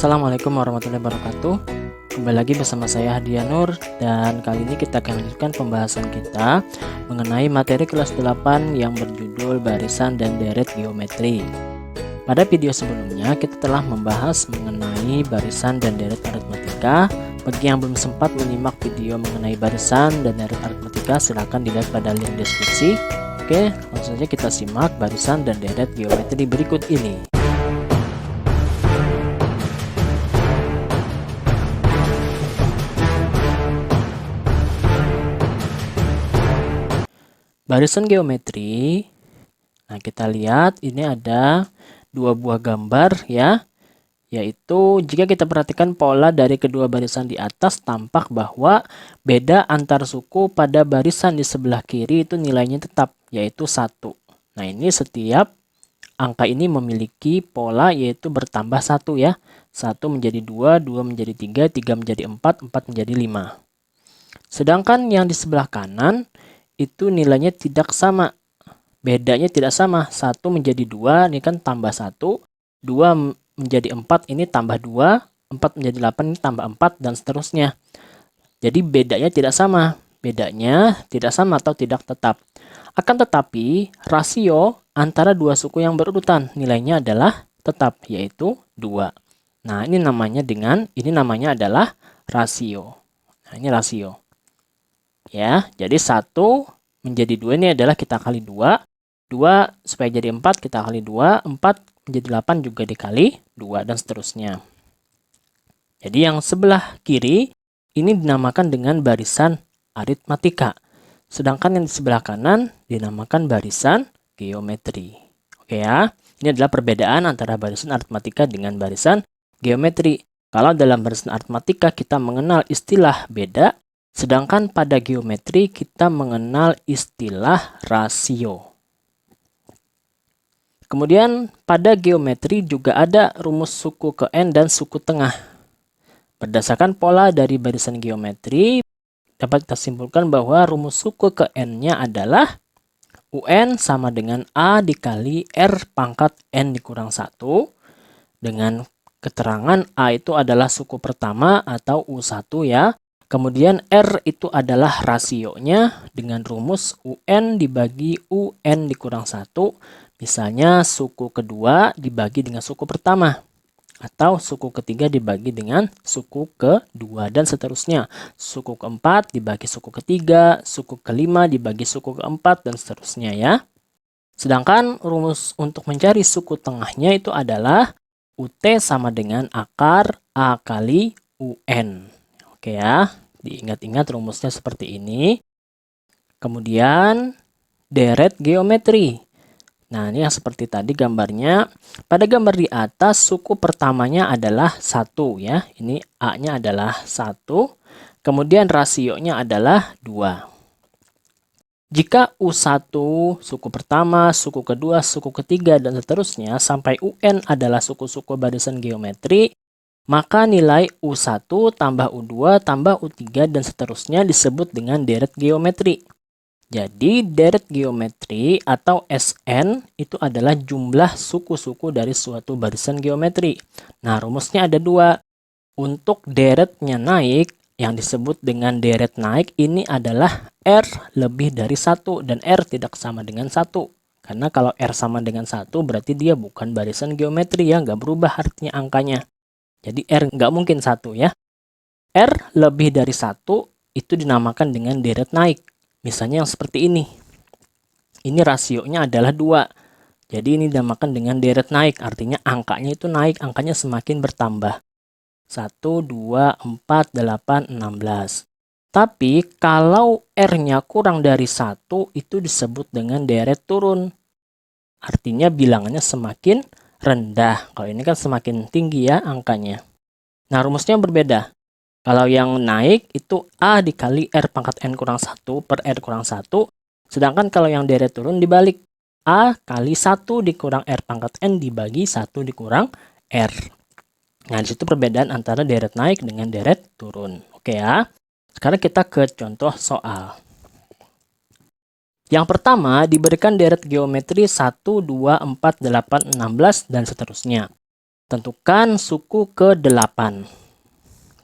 Assalamualaikum warahmatullahi wabarakatuh. Kembali lagi bersama saya Hadiah Nur, dan kali ini kita akan lanjutkan pembahasan kita mengenai materi kelas 8 yang berjudul barisan dan deret geometri. Pada video sebelumnya kita telah membahas mengenai barisan dan deret aritmatika. Bagi yang belum sempat menyimak video mengenai barisan dan deret aritmatika, silahkan dilihat pada link deskripsi. Oke, langsung saja kita simak barisan dan deret geometri berikut ini. Barisan geometri, nah kita lihat ini ada dua buah gambar ya, yaitu jika kita perhatikan pola dari kedua barisan di atas, tampak bahwa beda antar suku pada barisan di sebelah kiri itu nilainya tetap, yaitu 1. Nah ini setiap angka ini memiliki pola yaitu bertambah 1 ya, 1 menjadi 2, 2 menjadi 3, 3 menjadi 4, 4 menjadi 5. Sedangkan yang di sebelah kanan itu nilainya tidak sama, bedanya tidak sama, 1 menjadi 2 ini kan tambah 1, 2 menjadi 4 ini tambah 2, 4 menjadi 8 ini tambah 4, dan seterusnya. Jadi bedanya tidak sama, atau tidak tetap. Akan tetapi rasio antara dua suku yang berurutan nilainya adalah tetap, yaitu 2. Nah ini namanya adalah rasio. Nah ini rasio ya, jadi 1 menjadi 2 ini adalah kita kali 2, 2 supaya jadi 4 kita kali 2, 4 menjadi 8 juga dikali 2, dan seterusnya. Jadi yang sebelah kiri ini dinamakan dengan barisan aritmatika, sedangkan yang di sebelah kanan dinamakan barisan geometri. Oke ya, ini adalah perbedaan antara barisan aritmatika dengan barisan geometri. Kalau dalam barisan aritmatika kita mengenal istilah beda, sedangkan pada geometri kita mengenal istilah rasio. Kemudian pada geometri juga ada rumus suku ke N dan suku tengah. Berdasarkan pola dari barisan geometri, dapat kita simpulkan bahwa rumus suku ke N-nya adalah UN sama dengan A dikali R pangkat N dikurang 1, dengan keterangan A itu adalah suku pertama atau U1 ya. Kemudian R itu adalah rasionya dengan rumus UN dibagi UN dikurang 1. Misalnya suku kedua dibagi dengan suku pertama, atau suku ketiga dibagi dengan suku kedua, dan seterusnya. Suku keempat dibagi suku ketiga, suku kelima dibagi suku keempat, dan seterusnya ya. Sedangkan rumus untuk mencari suku tengahnya itu adalah UT sama dengan akar A kali UN. Oke ya, diingat-ingat rumusnya seperti ini. Kemudian deret geometri. Nah ini yang seperti tadi gambarnya. Pada gambar di atas suku pertamanya adalah 1 ya. Ini A-nya adalah 1. Kemudian rasionya adalah 2. Jika U1 suku pertama, suku kedua, suku ketiga, dan seterusnya sampai UN adalah suku-suku barisan geometri, maka nilai U1 tambah U2 tambah U3 dan seterusnya disebut dengan deret geometri. Jadi deret geometri atau SN itu adalah jumlah suku-suku dari suatu barisan geometri. Nah rumusnya ada 2. Untuk deretnya naik, yang disebut dengan deret naik ini adalah R lebih dari 1, dan R tidak sama dengan 1. Karena kalau R sama dengan 1 berarti dia bukan barisan geometri ya, nggak berubah artinya angkanya. Jadi R nggak mungkin 1 ya. R lebih dari 1 itu dinamakan dengan deret naik. Misalnya yang seperti ini. Ini rasionya adalah 2. Jadi ini dinamakan dengan deret naik. Artinya angkanya itu naik, angkanya semakin bertambah. 1, 2, 4, 8, 16. Tapi kalau R-nya kurang dari 1 itu disebut dengan deret turun. Artinya bilangannya semakin rendah. Kalau ini kan semakin tinggi ya angkanya. Nah rumusnya berbeda. Kalau yang naik itu A dikali R pangkat N kurang 1 per R kurang 1. Sedangkan kalau yang deret turun dibalik. A kali 1 dikurang R pangkat N dibagi 1 dikurang R. Nah disitu perbedaan antara deret naik dengan deret turun. Oke ya. Sekarang kita ke contoh soal. Yang pertama diberikan deret geometri 1, 2, 4, 8, 16 dan seterusnya. Tentukan suku ke-8.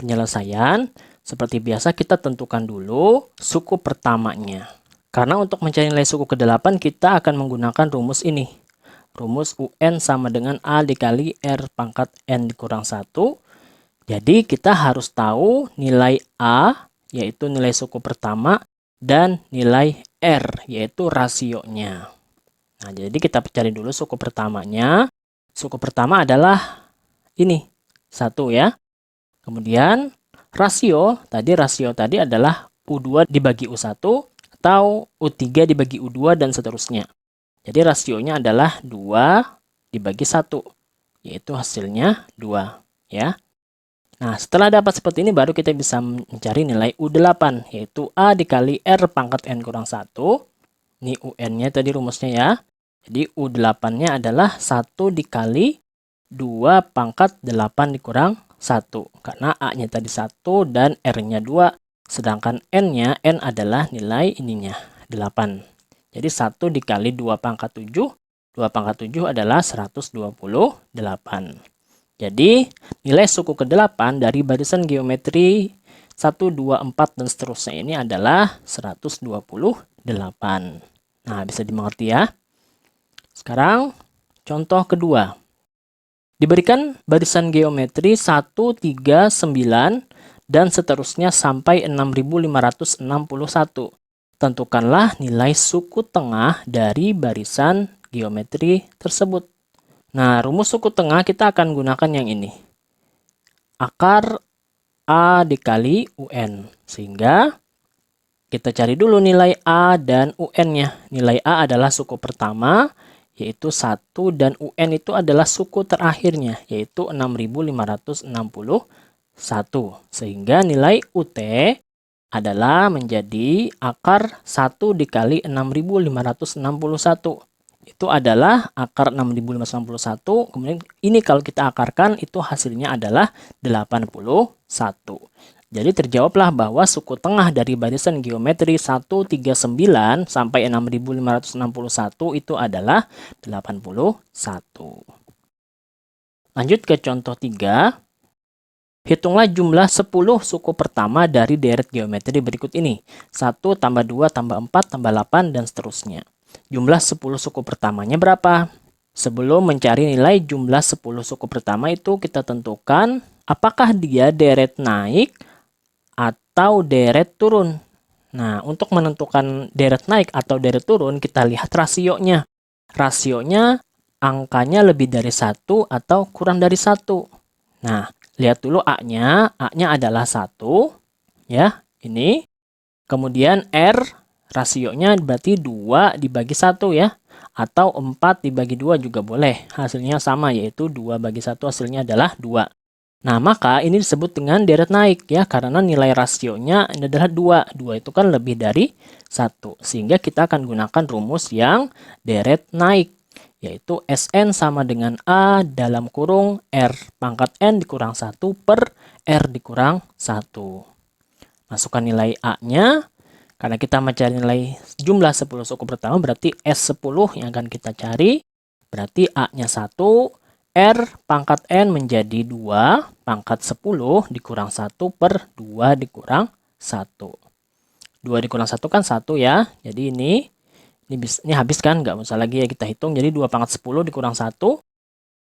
Penyelesaian, seperti biasa kita tentukan dulu suku pertamanya. Karena untuk mencari nilai suku ke-8 kita akan menggunakan rumus ini. Rumus UN sama dengan A dikali R pangkat N dikurang 1. Jadi kita harus tahu nilai A, yaitu nilai suku pertama, dan nilai R, yaitu rasionya. Nah, jadi kita cari dulu suku pertamanya. Suku pertama adalah ini, 1 ya. Kemudian rasio tadi adalah U2 dibagi U1 atau U3 dibagi U2 dan seterusnya. Jadi rasionya adalah 2 dibagi 1, yaitu hasilnya 2 ya. Nah, setelah dapat seperti ini baru kita bisa mencari nilai U8, yaitu A dikali R pangkat N kurang 1. Ini UN-nya tadi rumusnya ya. Jadi U8-nya adalah 1 dikali 2 pangkat 8 dikurang 1. Karena A-nya tadi 1 dan R-nya 2. Sedangkan N-nya, N adalah nilai ininya, 8. Jadi 1 dikali 2 pangkat 7. 2 pangkat 7 adalah 128. Jadi nilai suku ke-8 dari barisan geometri 1, 2, 4, dan seterusnya ini adalah 128. Nah, bisa dimengerti ya. Sekarang contoh kedua. Diberikan barisan geometri 1, 3, 9, dan seterusnya sampai 6561. Tentukanlah nilai suku tengah dari barisan geometri tersebut. Nah, rumus suku tengah kita akan gunakan yang ini. Akar A dikali UN. Sehingga kita cari dulu nilai A dan UN-nya. Nilai A adalah suku pertama, yaitu 1, dan UN itu adalah suku terakhirnya, yaitu 6561. Sehingga nilai UT adalah menjadi akar 1 dikali 6561. Itu adalah akar 6561. Kemudian ini kalau kita akarkan itu hasilnya adalah 81. Jadi terjawablah bahwa suku tengah dari barisan geometri 139 sampai 6561 itu adalah 81. Lanjut ke contoh 3. Hitunglah jumlah 10 suku pertama dari deret geometri berikut ini. 1 tambah 2 tambah 4 tambah 8 dan seterusnya. Jumlah 10 suku pertamanya berapa? Sebelum mencari nilai jumlah 10 suku pertama itu kita tentukan apakah dia deret naik atau deret turun. Nah, untuk menentukan deret naik atau deret turun, kita lihat rasionya. Rasionya angkanya lebih dari 1 atau kurang dari 1. Nah, lihat dulu A-nya. A-nya adalah 1. Ya, ini. Kemudian R, rasionya berarti 2 dibagi 1 ya. Atau 4 dibagi 2 juga boleh. Hasilnya sama, yaitu 2 bagi 1 hasilnya adalah 2. Nah, maka ini disebut dengan deret naik ya, karena nilai rasionya adalah 2. 2 itu kan lebih dari 1. Sehingga kita akan gunakan rumus yang deret naik, yaitu Sn sama dengan A dalam kurung R pangkat N dikurang 1 per R dikurang 1. Masukkan nilai A-nya, karena kita mencari nilai jumlah 10 suku pertama, berarti S10 yang akan kita cari. Berarti A-nya 1. R pangkat N menjadi 2 pangkat 10 dikurang 1 per 2 dikurang 1. 2 dikurang 1 kan 1 ya. Jadi ini habis kan, nggak usah lagi ya kita hitung. Jadi 2 pangkat 10 dikurang 1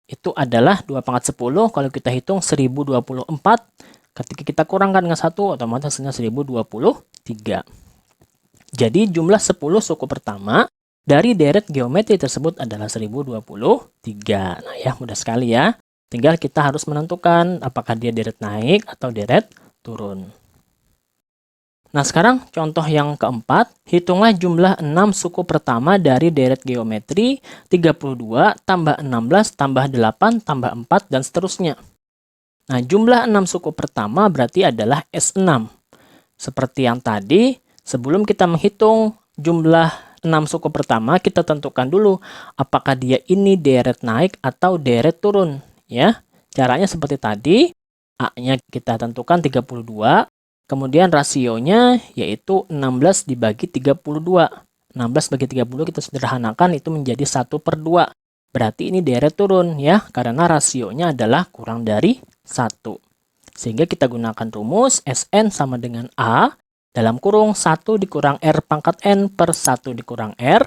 itu adalah 2 pangkat 10. Kalau kita hitung 1024. Ketika kita kurangkan dengan 1 otomatis hasilnya 1023. Jadi jumlah 10 suku pertama dari deret geometri tersebut adalah 1023. Nah ya, mudah sekali ya. Tinggal kita harus menentukan apakah dia deret naik atau deret turun. Nah, sekarang contoh yang keempat. Hitunglah jumlah 6 suku pertama dari deret geometri 32 tambah 16 tambah 8 tambah 4 dan seterusnya. Nah, jumlah 6 suku pertama berarti adalah S6. Seperti yang tadi, sebelum kita menghitung jumlah 6 suku pertama, kita tentukan dulu apakah dia ini deret naik atau deret turun ya. Caranya seperti tadi. A-nya kita tentukan 32, kemudian rasionya yaitu 16 dibagi 32. 16 bagi 30 kita sederhanakan itu menjadi 1/2. berarti ini deret turun ya, karena rasionya adalah kurang dari 1. Sehingga kita gunakan rumus Sn sama dengan A dalam kurung 1 dikurang R pangkat N per 1 dikurang R.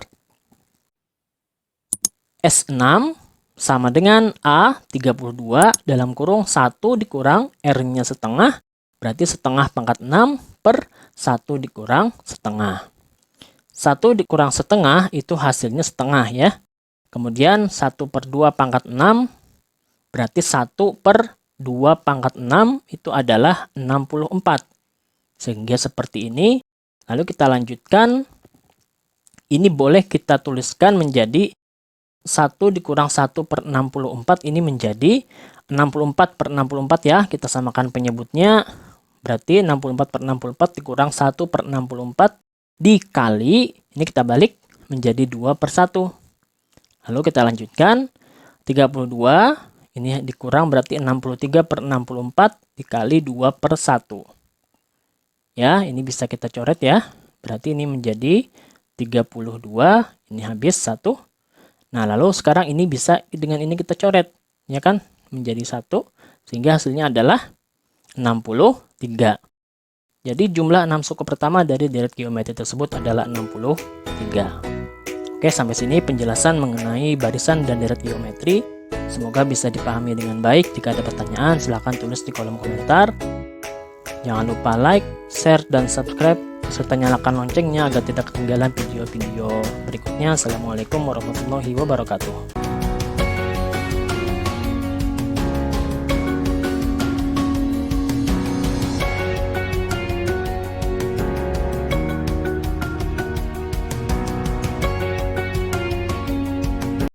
S6 sama dengan A 32 dalam kurung 1 dikurang R-nya setengah, berarti setengah pangkat 6 per 1 dikurang setengah. 1 dikurang setengah itu hasilnya setengah ya. Kemudian 1 per 2 pangkat 6, berarti 1 per 2 pangkat 6 itu adalah 64. Sehingga seperti ini. Lalu kita lanjutkan. Ini boleh kita tuliskan menjadi 1 dikurang 1 per 64 ini menjadi 64 per 64 ya. Kita samakan penyebutnya. Berarti 64 per 64 dikurang 1 per 64 dikali, ini kita balik menjadi 2 per 1. Lalu kita lanjutkan. 32 ini dikurang berarti 63 per 64 dikali 2 per 1. Ya, ini bisa kita coret ya. Berarti ini menjadi 32, ini habis 1. Nah, lalu sekarang ini bisa dengan ini kita coret. Ya kan? Menjadi 1. Sehingga hasilnya adalah 63. Jadi jumlah 6 suku pertama dari deret geometri tersebut adalah 63. Oke, sampai sini penjelasan mengenai barisan dan deret geometri. Semoga bisa dipahami dengan baik. Jika ada pertanyaan, silahkan tulis di kolom komentar. Jangan lupa like, share, dan subscribe, serta nyalakan loncengnya agar tidak ketinggalan video-video berikutnya. Assalamualaikum warahmatullahi wabarakatuh.